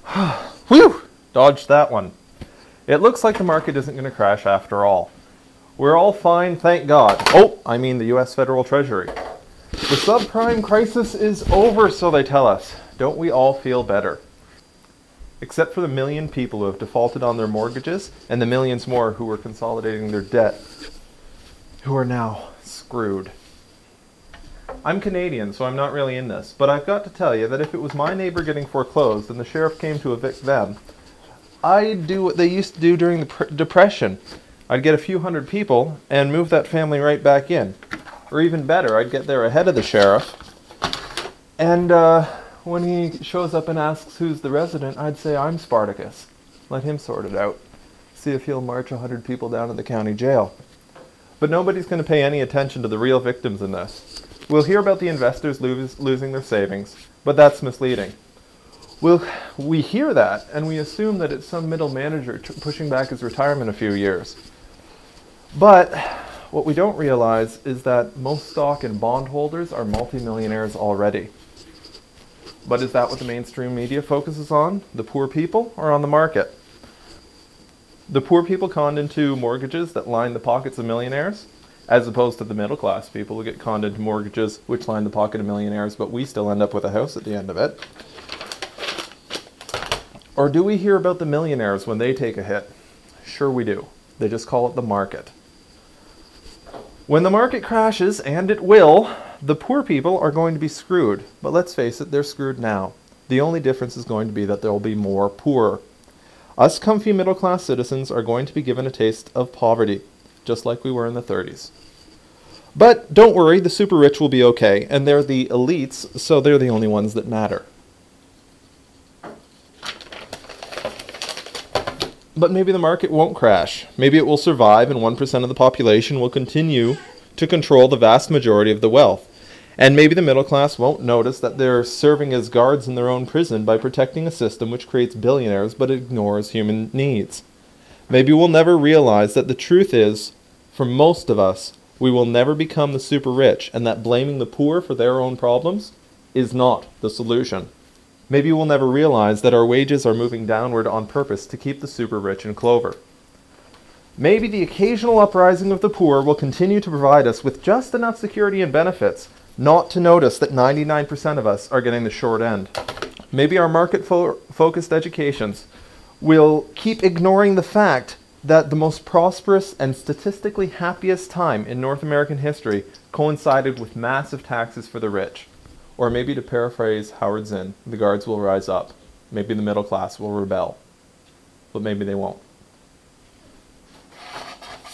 Whew! Dodged that one. It looks like the market isn't going to crash after all. We're all fine, thank God. Oh, I mean the US Federal Treasury. The subprime crisis is over, so they tell us. Don't we all feel better? Except for the million people who have defaulted on their mortgages and the millions more who were consolidating their debt, who are now screwed. I'm Canadian, so I'm not really in this, but I've got to tell you that if it was my neighbor getting foreclosed and the sheriff came to evict them, I'd do what they used to do during the Depression. I'd get a few hundred people and move that family right back in. Or even better, I'd get there ahead of the sheriff, and when he shows up and asks who's the resident, I'd say I'm Spartacus. Let him sort it out. See if he'll march 100 people down to the county jail. But nobody's going to pay any attention to the real victims in this. We'll hear about the investors losing their savings, but that's misleading. We hear that, and we assume that it's some middle manager pushing back his retirement a few years. But what we don't realize is that most stock and bond holders are multimillionaires already. But is that what the mainstream media focuses on? The poor people or on the market? The poor people conned into mortgages that line the pockets of millionaires, as opposed to the middle class people who get conned into mortgages which line the pocket of millionaires, but we still end up with a house at the end of it. Or do we hear about the millionaires when they take a hit? Sure we do. They just call it the market. When the market crashes, and it will, the poor people are going to be screwed. But let's face it, they're screwed now. The only difference is going to be that there will be more poor. Us comfy middle-class citizens are going to be given a taste of poverty, just like we were in the 30s. But don't worry, the super rich will be okay, and they're the elites, so they're the only ones that matter. But maybe the market won't crash. Maybe it will survive and 1% of the population will continue to control the vast majority of the wealth. And maybe the middle class won't notice that they're serving as guards in their own prison by protecting a system which creates billionaires but ignores human needs. Maybe we'll never realize that the truth is, for most of us, we will never become the super rich, and that blaming the poor for their own problems is not the solution. Maybe we'll never realize that our wages are moving downward on purpose to keep the super rich in clover. Maybe the occasional uprising of the poor will continue to provide us with just enough security and benefits not to notice that 99% of us are getting the short end. Maybe our market-focused educations will keep ignoring the fact that the most prosperous and statistically happiest time in North American history coincided with massive taxes for the rich. Or maybe, to paraphrase Howard Zinn, the guards will rise up. Maybe the middle class will rebel. But maybe they won't.